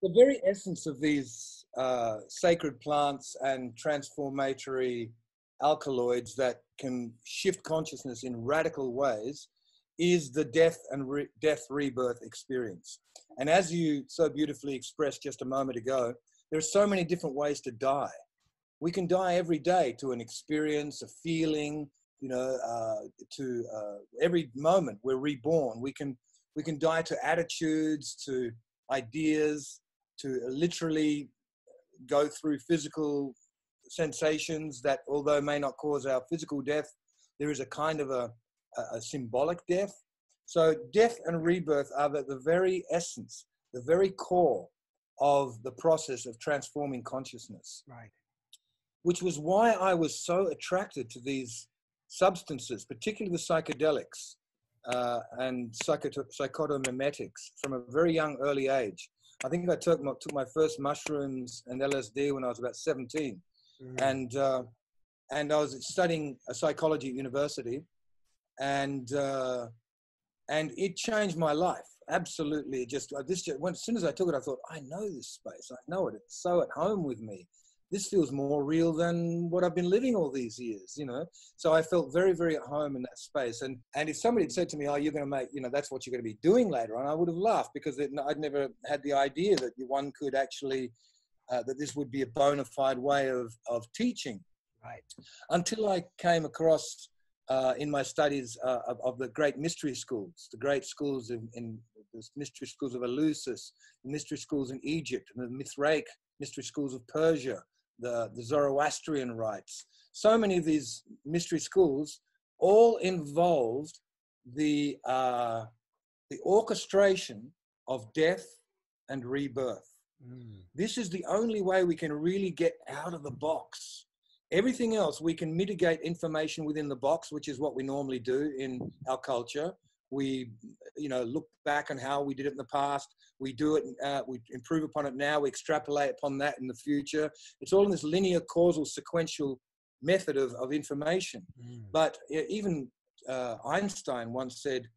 The very essence of these sacred plants and transformatory alkaloids that can shift consciousness in radical ways is the death and rebirth experience. And as you so beautifully expressed just a moment ago, there are so many different ways to die. We can die every day to an experience, a feeling, you know, to every moment we're reborn. We can die to attitudes, to ideas, to literally go through physical sensations that, although may not cause our physical death, there is a kind of a symbolic death. So death and rebirth are the very essence, the very core of the process of transforming consciousness. Right. Which was why I was so attracted to these substances, particularly the psychedelics and psychotomimetics from a very young early age. I think I took my first mushrooms and LSD when I was about 17. And I was studying psychology at university, and it changed my life. Absolutely. As soon as I took it, I thought, I know this space. I know it. It's so at home with me. This feels more real than what I've been living all these years, you know? So I felt very, very at home in that space. And if somebody had said to me, oh, you're going to make, you know, that's what you're going to be doing later on, I would have laughed, because I'd never had the idea that one could actually, that this would be a bona fide way of teaching. Right. Until I came across, in my studies of the great mystery schools, the great schools in the mystery schools of Eleusis, the mystery schools in Egypt, and the Mithraic mystery schools of Persia, the Zoroastrian rites. So many of these mystery schools all involved the orchestration of death and rebirth. This is the only way we can really get out of the box. Everything else, we can mitigate information within the box, which is what we normally do in our culture. We, you know, look back on how we did it in the past. We do it, we improve upon it now. We extrapolate upon that in the future. It's all in this linear, causal, sequential method of information. But even Einstein once said,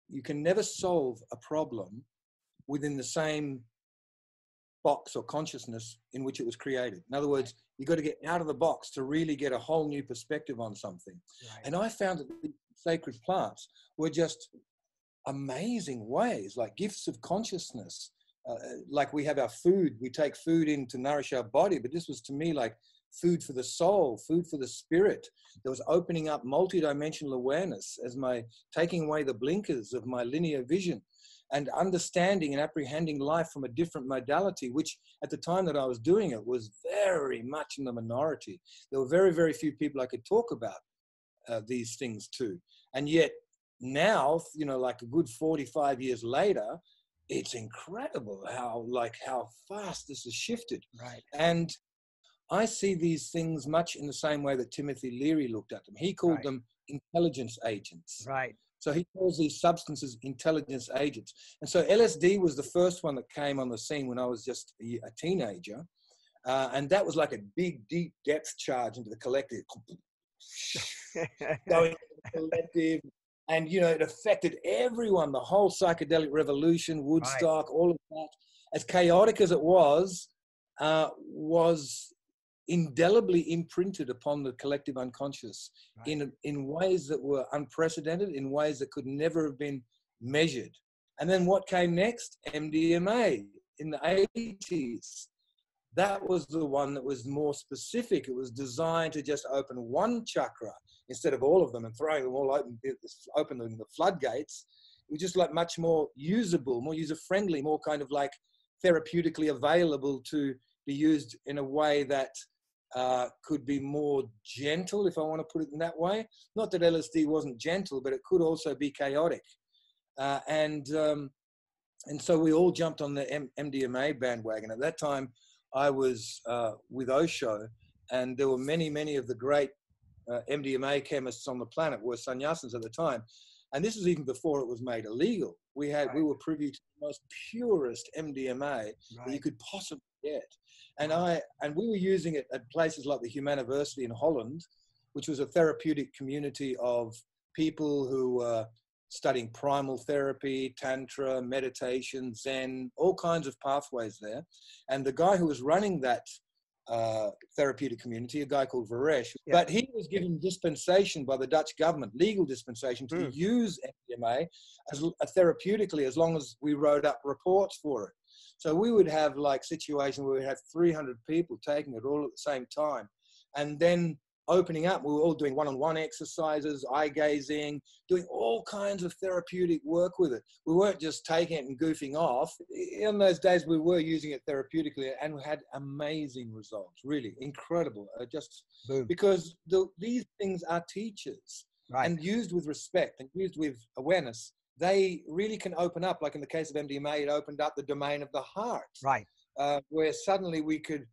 you can never solve a problem within the same box or consciousness in which it was created. In other words, you've got to get out of the box to really get a whole new perspective on something. Right. And I found that the sacred plants were just amazing ways, like gifts of consciousness. Like we have our food, we take food in to nourish our body, but this was to me like food for the soul, food for the spirit. There was opening up multidimensional awareness as my taking away the blinkers of my linear vision, and understanding and apprehending life from a different modality, which at the time that I was doing it was very much in the minority. There were very, very few people I could talk about these things to. And yet now, you know, like a good 45 years later, it's incredible how fast this has shifted. Right. And I see these things much in the same way that Timothy Leary looked at them. He called them intelligence agents. Right. So he calls these substances intelligence agents. And so LSD was the first one that came on the scene when I was just a teenager. And that was like a big, deep depth charge into the collective. Going into the collective. And, you know, it affected everyone, the whole psychedelic revolution, Woodstock, all of that. As chaotic as it was indelibly imprinted upon the collective unconscious in ways that were unprecedented, in ways that could never have been measured. And then what came next? MDMA in the 80s. That was the one that was more specific. It was designed to just open one chakra instead of all of them and throwing them all opening the floodgates. It was just like much more usable, more user-friendly, more kind of like therapeutically available to be used in a way that could be more gentle, if I want to put it in that way. Not that LSD wasn't gentle, but it could also be chaotic. And so we all jumped on the MDMA bandwagon. At that time, I was with Osho, and there were many, many of the great MDMA chemists on the planet were sannyasins at the time. And this was even before it was made illegal. We were privy to the most purest MDMA that you could possibly get. And we were using it at places like the Humaniversity in Holland, which was a therapeutic community of people who studying primal therapy, tantra, meditation, Zen, all kinds of pathways there. And the guy who was running that therapeutic community, a guy called Varesh, but he was given dispensation by the Dutch government, legal dispensation, to use MDMA as therapeutically, as long as we wrote up reports for it. So we would have like situations where we had 300 people taking it all at the same time, and then opening up. We were all doing one-on-one exercises, eye gazing, doing all kinds of therapeutic work with it. We weren't just taking it and goofing off. In those days, we were using it therapeutically, and we had amazing results, really incredible. Just because these things are teachers, and used with respect and used with awareness, they really can open up. Like in the case of MDMA, it opened up the domain of the heart, where suddenly we could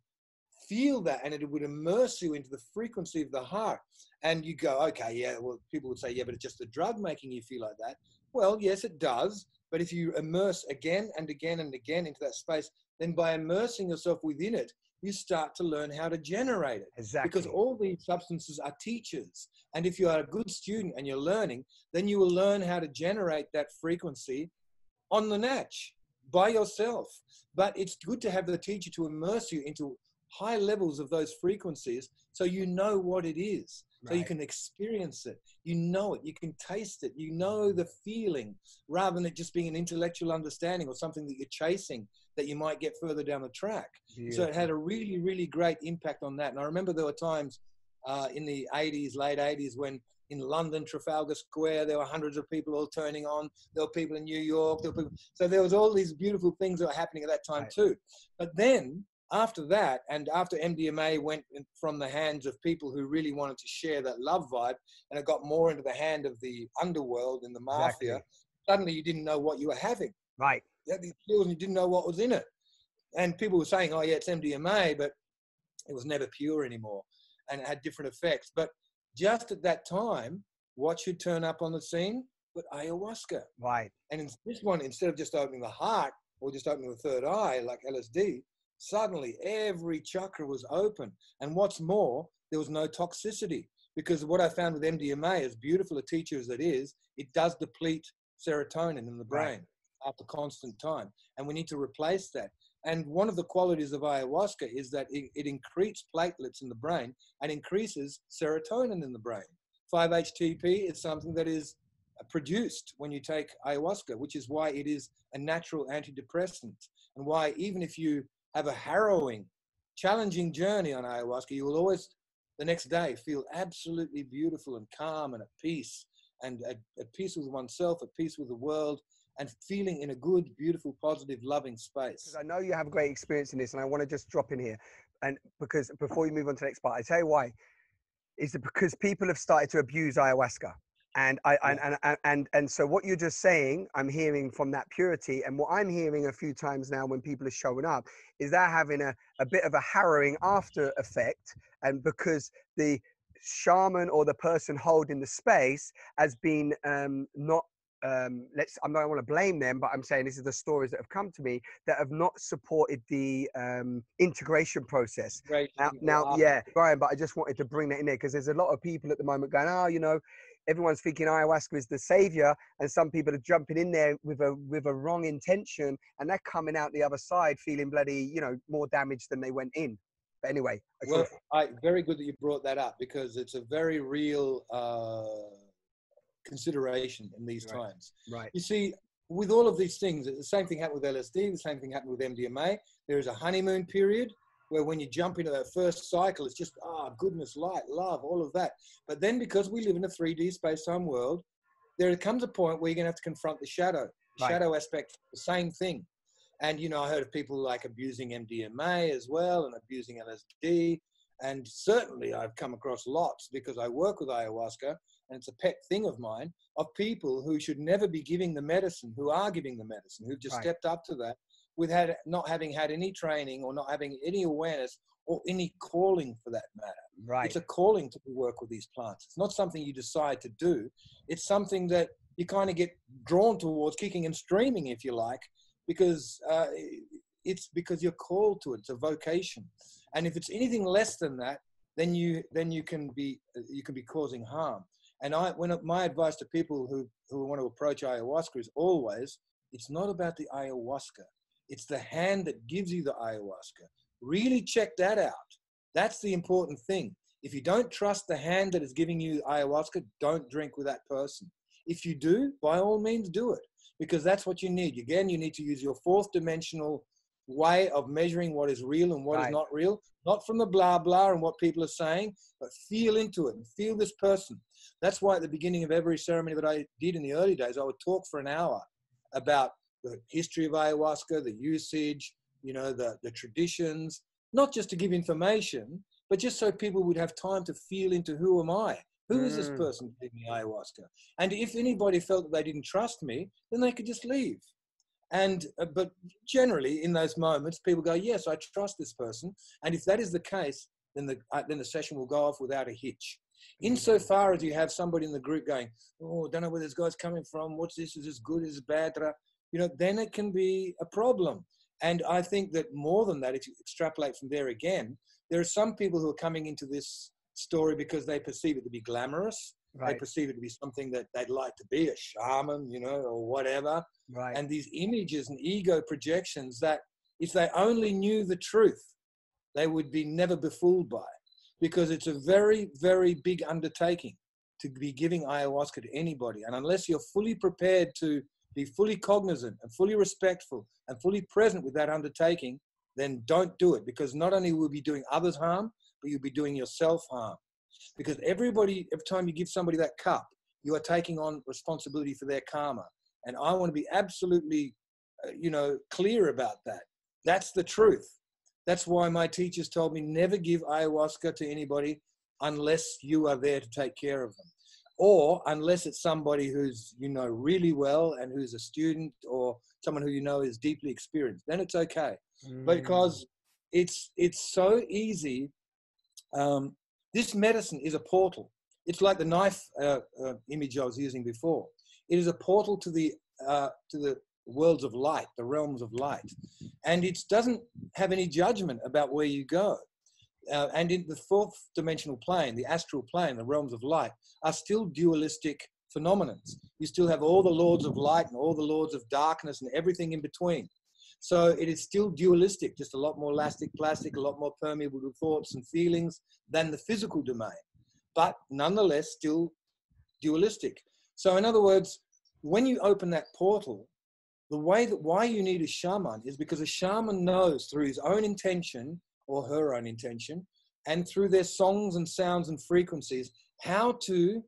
feel that, and it would immerse you into the frequency of the heart. And you go, okay, yeah, well, people would say, yeah, but it's just the drug making you feel like that. Well, yes, it does. But if you immerse again and again and again into that space, then by immersing yourself within it, you start to learn how to generate it. Exactly. Because all these substances are teachers. And if you are a good student and you're learning, then you will learn how to generate that frequency on the natch by yourself. But it's good to have the teacher to immerse you into high levels of those frequencies, so you know what it is, so you can experience it, you know it, you can taste it, you know the feeling, rather than it just being an intellectual understanding or something that you're chasing that you might get further down the track. So it had a really, really great impact on that. And I remember there were times in the 80s, late 80s, when in London, Trafalgar Square, there were hundreds of people all turning on. There were people in New York. So there was all these beautiful things that were happening at that time too. But then after that, and after MDMA went from the hands of people who really wanted to share that love vibe, and it got more into the hand of the underworld and the mafia, suddenly you didn't know what you were having. You had these pills and you didn't know what was in it. And people were saying, oh yeah, it's MDMA, but it was never pure anymore, and it had different effects. But just at that time, what should turn up on the scene? But ayahuasca. And in this one, instead of just opening the heart or just opening the third eye like LSD, suddenly every chakra was open. And what's more, there was no toxicity, because what I found with MDMA, as beautiful a teacher as it is, it does deplete serotonin in the brain after constant time. And we need to replace that. And one of the qualities of ayahuasca is that it increases platelets in the brain and increases serotonin in the brain. 5-HTP is something that is produced when you take ayahuasca, which is why it is a natural antidepressant, and why even if you have a harrowing, challenging journey on ayahuasca, you will always, the next day, feel absolutely beautiful and calm and at peace, and at peace with oneself, at peace with the world, and feeling in a good, beautiful, positive, loving space. Because I know you have a great experience in this, and I want to just drop in here, and because before you move on to the next part, I tell you why. Is it because people have started to abuse ayahuasca? And so what you're just saying, I'm hearing from that purity, and what I'm hearing a few times now when people are showing up is they're having a bit of a harrowing after effect, and because the shaman or the person holding the space has been not I don't want to blame them, but I'm saying this is the stories that have come to me that have not supported the integration process. Now, yeah, Brian, but I just wanted to bring that in there because there's a lot of people at the moment going, oh, you know, everyone's thinking ayahuasca is the savior, and some people are jumping in there with a wrong intention, and they're coming out the other side feeling bloody, you know, more damaged than they went in. But anyway, very good that you brought that up, because it's a very real consideration in these times. You see, with all of these things, the same thing happened with LSD, the same thing happened with MDMA. There is a honeymoon period where when you jump into that first cycle, it's just, goodness, light, love, all of that. But then because we live in a 3D space-time world, there comes a point where you're going to have to confront the shadow. The shadow aspect, the same thing. And, you know, I heard of people like abusing MDMA as well and abusing LSD. And certainly I've come across lots, because I work with ayahuasca, and it's a pet thing of mine, of people who should never be giving the medicine, who are giving the medicine, who've just stepped up to that with not having had any training or not having any awareness or any calling for that matter. It's a calling to work with these plants. It's not something you decide to do. It's something that you kind of get drawn towards, kicking and streaming, if you like, because it's because you're called to it. It's a vocation. And if it's anything less than that, then you can be causing harm. And my advice to people who want to approach ayahuasca is always, it's not about the ayahuasca. It's the hand that gives you the ayahuasca. Really check that out. That's the important thing. If you don't trust the hand that is giving you ayahuasca, don't drink with that person. If you do, by all means do it, because that's what you need. Again, you need to use your fourth dimensional way of measuring what is real and what is not real, not from the blah, blah and what people are saying, but feel into it and feel this person. That's why at the beginning of every ceremony that I did in the early days, I would talk for an hour about the history of ayahuasca, the usage, you know, the traditions, not just to give information, but just so people would have time to feel into who am I? Who is this person giving me ayahuasca? And if anybody felt that they didn't trust me, then they could just leave. And but generally in those moments, people go, yes, I trust this person. And if that is the case, then the session will go off without a hitch. Insofar as you have somebody in the group going, oh, I don't know where this guy's coming from. What's this? Is this good? Is it bad? You know, then it can be a problem. And I think that more than that, if you extrapolate from there again, there are some people who are coming into this story because they perceive it to be glamorous. Right. They perceive it to be something that they'd like to be, a shaman, you know, or whatever. Right. And these images and ego projections that if they only knew the truth, they would be never befooled by, because it's a very, very big undertaking to be giving ayahuasca to anybody. And unless you're fully prepared to be fully cognizant and fully respectful and fully present with that undertaking, then don't do it, because not only will you be doing others harm, but you'll be doing yourself harm. Because every time you give somebody that cup, you are taking on responsibility for their karma. And I want to be absolutely, clear about that. That's the truth. That's why my teachers told me never give ayahuasca to anybody unless you are there to take care of them. Or unless it's somebody who's, you know, really well and who's a student, or someone who you know is deeply experienced, then it's okay. Because it's so easy. This medicine is a portal. It's like the knife image I was using before. It is a portal to the worlds of light, the realms of light. And it doesn't have any judgment about where you go. And in the fourth dimensional plane, the astral plane, the realms of light, are still dualistic phenomena. You still have all the lords of light and all the lords of darkness and everything in between. So it is still dualistic, just a lot more elastic, plastic, a lot more permeable to thoughts and feelings than the physical domain, but nonetheless still dualistic. So in other words, when you open that portal, why you need a shaman is because a shaman knows through his own intention or her own intention, and through their songs and sounds and frequencies, how to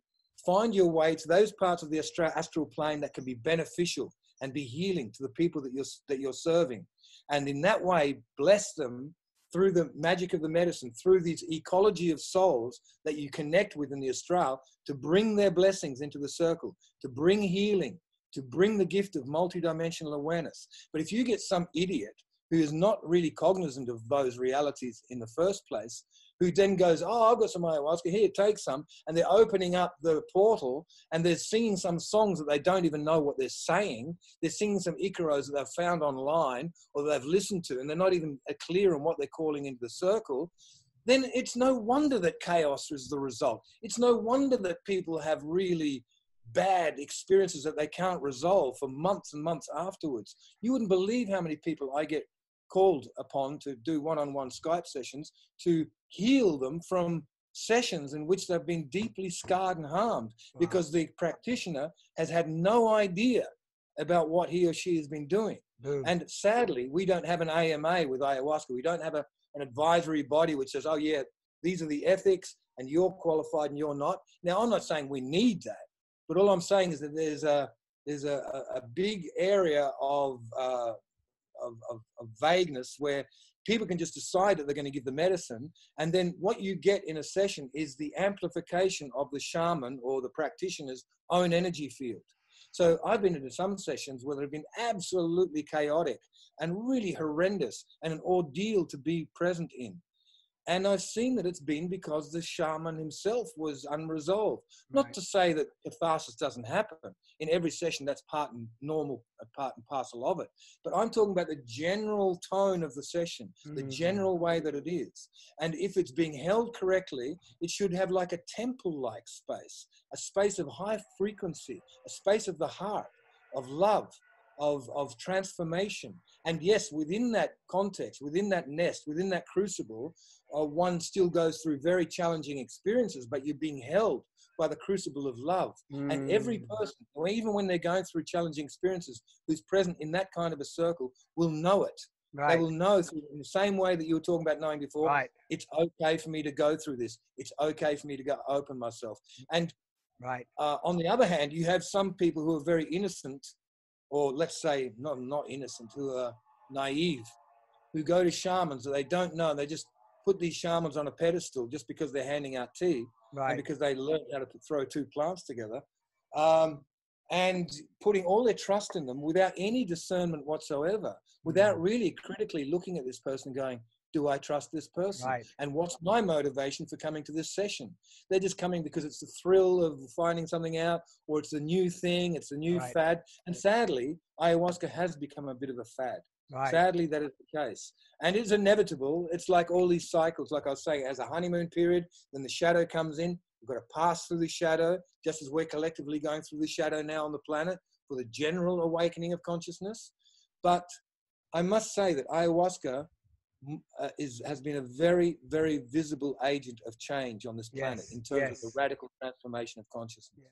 find your way to those parts of the astral plane that can be beneficial and be healing to the people that you're serving. And in that way, bless them through the magic of the medicine, through this ecology of souls that you connect with in the astral, to bring their blessings into the circle, to bring healing, to bring the gift of multidimensional awareness. But if you get some idiot who is not really cognizant of those realities in the first place, who then goes, oh, I've got some ayahuasca, here, take some, and they're opening up the portal, and they're singing some songs that they don't even know what they're saying. They're singing some icaros that they've found online or that they've listened to, and they're not even clear on what they're calling into the circle. Then it's no wonder that chaos is the result. It's no wonder that people have really bad experiences that they can't resolve for months and months afterwards. You wouldn't believe how many people I get called upon to do one-on-one Skype sessions to heal them from sessions in which they've been deeply scarred and harmed. Wow. Because the practitioner has had no idea about what he or she has been doing. Boom. And sadly, we don't have an AMA with ayahuasca. We don't have an advisory body which says, oh yeah, these are the ethics and you're qualified and you're not. Now, I'm not saying we need that, but all I'm saying is that there's a big area of vagueness where people can just decide that they're going to give the medicine, and then what you get in a session is the amplification of the shaman or the practitioner's own energy field. So I've been into some sessions where they've been absolutely chaotic and really horrendous and an ordeal to be present in. And I've seen that it's been because the shaman himself was unresolved. Not to say that catharsis doesn't happen. In every session, that's part and parcel of it. But I'm talking about the general tone of the session, the general way that it is. And if it's being held correctly, it should have like a temple-like space, a space of high frequency, a space of the heart, of love, of transformation. And yes, within that context, within that nest, within that crucible, one still goes through very challenging experiences, but you're being held by the crucible of love. And every person, even when they're going through challenging experiences, who's present in that kind of a circle will know it. They will know in the same way that you were talking about knowing before, it's okay for me to go through this. It's okay for me to go open myself. And on the other hand, you have some people who are very innocent, or let's say not innocent, who are naive, who go to shamans that they don't know. They just put these shamans on a pedestal just because they're handing out tea and because they learned how to throw two plants together, and putting all their trust in them without any discernment whatsoever, without really critically looking at this person going, do I trust this person? And what's my motivation for coming to this session? They're just coming because it's the thrill of finding something out, or it's a new thing, it's a new fad. And sadly, ayahuasca has become a bit of a fad. Sadly, that is the case. And it's inevitable. It's like all these cycles, like I was saying, as a honeymoon period, then the shadow comes in. We've got to pass through the shadow, just as we're collectively going through the shadow now on the planet for the general awakening of consciousness. But I must say that ayahuasca has been a very, very visible agent of change on this planet in terms of the radical transformation of consciousness.